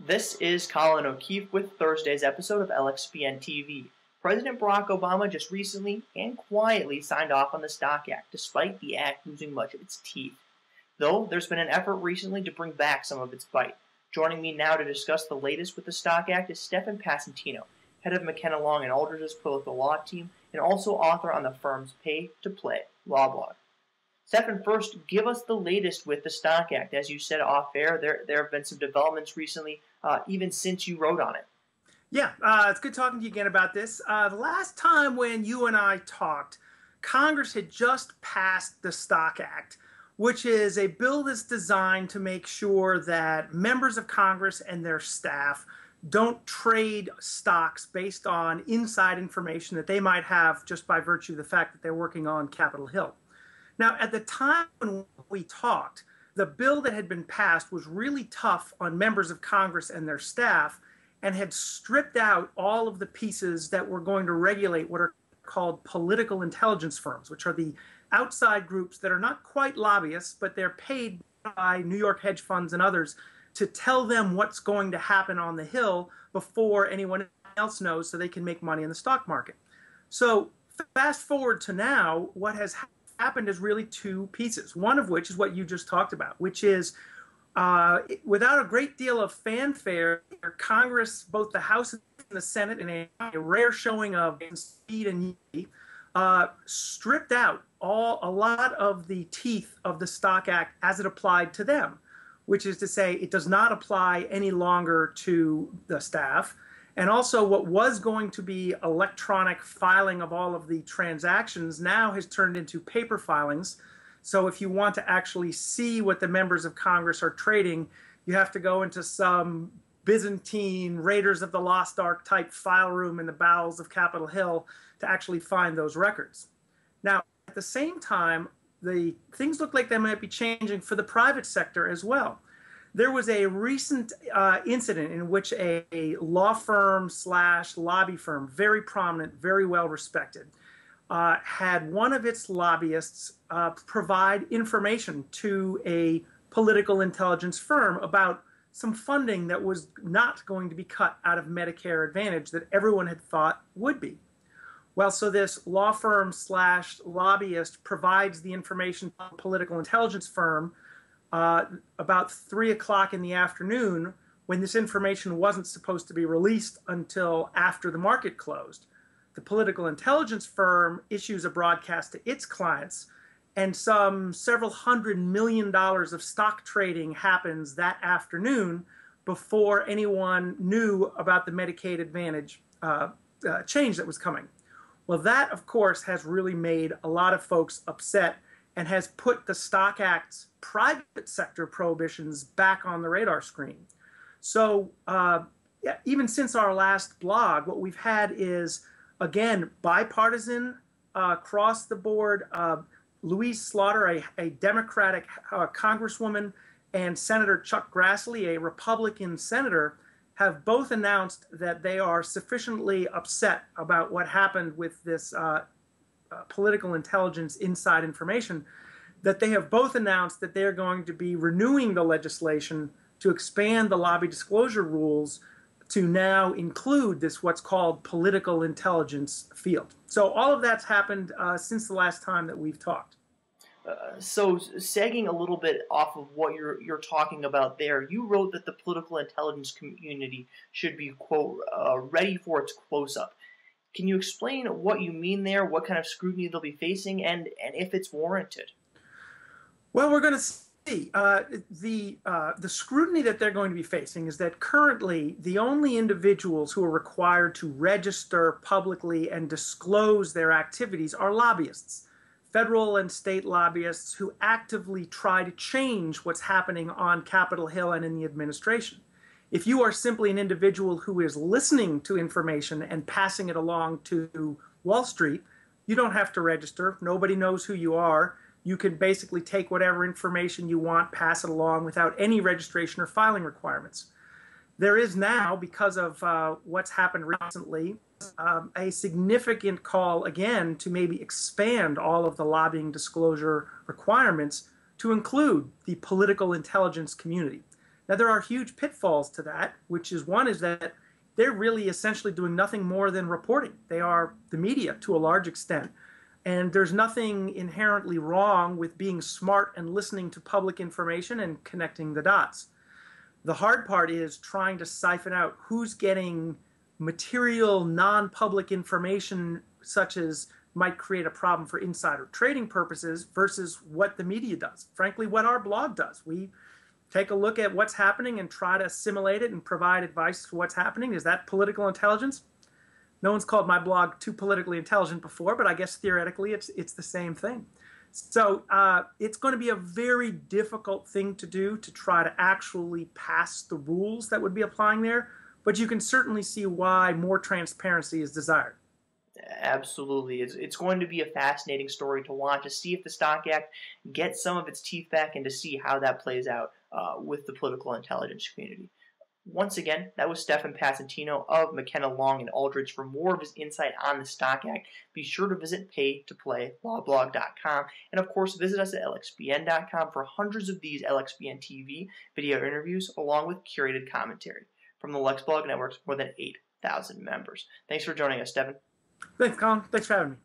This is Colin O'Keefe with Thursday's episode of LXPN TV. President Barack Obama just recently and quietly signed off on the Stock Act, despite the act losing much of its teeth. Though there's been an effort recently to bring back some of its bite. Joining me now to discuss the latest with the Stock Act is Stefan Passantino, head of McKenna Long and Aldridge's political law team, and also author on the firm's Pay to Play law blog. Stefan, first, give us the latest with the Stock Act. As you said off air, there have been some developments recently, even since you wrote on it. Yeah, it's good talking to you again about this. The last time when you and I talked, Congress had just passed the Stock Act, which is a bill that's designed to make sure that members of Congress and their staff don't trade stocks based on inside information that they might have just by virtue of the fact that they're working on Capitol Hill. Now, at the time when we talked, the bill that had been passed was really tough on members of Congress and their staff and had stripped out all of the pieces that were going to regulate what are called political intelligence firms, which are the outside groups that are not quite lobbyists, but they're paid by New York hedge funds and others to tell them what's going to happen on the Hill before anyone else knows so they can make money in the stock market. So fast forward to now, what has happened is really two pieces, one of which is what you just talked about, which is without a great deal of fanfare, Congress, both the House and the Senate, in a rare showing of speed and unity, stripped out a lot of the teeth of the Stock Act as it applied to them, which is to say it does not apply any longer to the staff. And also what was going to be electronic filing of all of the transactions now has turned into paper filings. So if you want to actually see what the members of Congress are trading, you have to go into some Byzantine Raiders of the Lost Ark type file room in the bowels of Capitol Hill to actually find those records. Now, at the same time, the things look like they might be changing for the private sector as well. There was a recent incident in which a law firm / lobby firm, very prominent, very well respected, had one of its lobbyists provide information to a political intelligence firm about some funding that was not going to be cut out of Medicare Advantage that everyone had thought would be. Well, so this law firm / lobbyist provides the information to a political intelligence firm about 3 o'clock in the afternoon when this information wasn't supposed to be released until after the market closed. The political intelligence firm issues a broadcast to its clients, and some several $100 million of stock trading happens that afternoon before anyone knew about the Medicaid Advantage change that was coming. Well, that, of course, has really made a lot of folks upset and has put the Stock Act's private sector prohibitions back on the radar screen. So yeah, even since our last blog, what we've had is, again, bipartisan, across the board. Louise Slaughter, a Democratic congresswoman, and Senator Chuck Grassley, a Republican senator, have both announced that they are sufficiently upset about what happened with this political intelligence inside information, that they have both announced that they're going to be renewing the legislation to expand the lobby disclosure rules to now include this what's called political intelligence field. So all of that's happened since the last time that we've talked. So sagging a little bit off of what you're talking about there, you wrote that the political intelligence community should be, quote, ready for its close-up. Can you explain what you mean there, what kind of scrutiny they'll be facing, and if it's warranted? Well, we're going to see. The scrutiny that they're going to be facing is that currently the only individuals who are required to register publicly and disclose their activities are lobbyists, federal and state lobbyists who actively try to change what's happening on Capitol Hill and in the administration. If you are simply an individual who is listening to information and passing it along to Wall Street, you don't have to register. Nobody knows who you are. You can basically take whatever information you want, pass it along without any registration or filing requirements. There is now, because of what's happened recently, a significant call again to maybe expand all of the lobbying disclosure requirements to include the political intelligence community. Now, there are huge pitfalls to that, which is one is that they're really essentially doing nothing more than reporting. They are the media to a large extent. And there's nothing inherently wrong with being smart and listening to public information and connecting the dots. The hard part is trying to siphon out who's getting material, non-public information, such as might create a problem for insider trading purposes, versus what the media does. Frankly, what our blog does. We take a look at what's happening and try to assimilate it and provide advice to what's happening. Is that political intelligence? No one's called my blog too politically intelligent before, but I guess theoretically it's the same thing. So it's going to be a very difficult thing to do to try to actually pass the rules that would be applying there, but you can certainly see why more transparency is desired. Absolutely. It's going to be a fascinating story to watch, to see if the Stock Act gets some of its teeth back and to see how that plays out with the political intelligence community. Once again, that was Stefan Passantino of McKenna, Long, and Aldridge. For more of his insight on the Stock Act, be sure to visit paytoplayblog.com. And of course, visit us at lxbn.com for hundreds of these LXBN TV video interviews, along with curated commentary from the LexBlog Network's more than 8,000 members. Thanks for joining us, Stefan. Thanks, Colin. Thanks for having me.